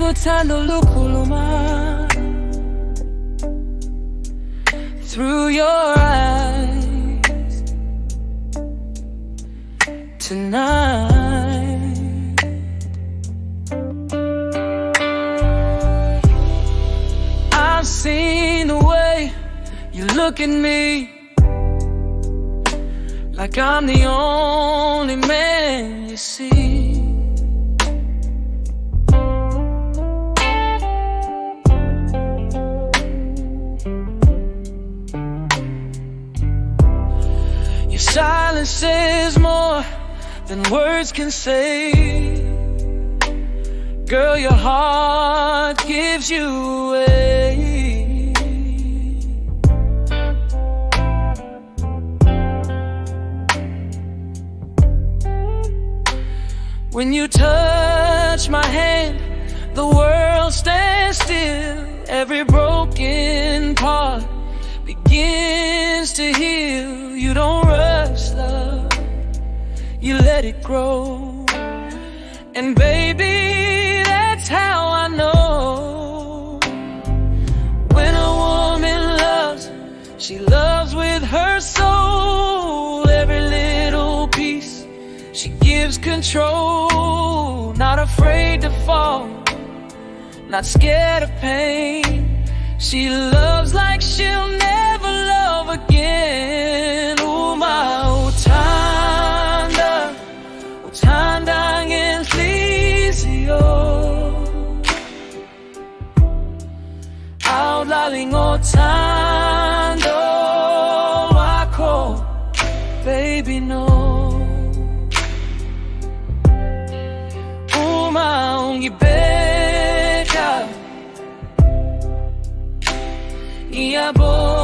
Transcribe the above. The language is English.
Uthando, Lukhuluma, through your eyes tonight. I've seen the way you look at me, like I'm the only man you see. Silence says more than words can say. Girl, your heart gives you away. When you touch my hand, the world stands still. Every broken part begins to heal. You don't rush love, you let it grow. And baby, that's how I know. When a woman loves, she loves with her soul. Every little piece, she gives control. Not afraid to fall, not scared of pain. She loves like she'll never love again. Oh my Uthando, Uthando ngenhliziyo, awulaling uthando wakho, baby no. Uma ungibeka, iyabo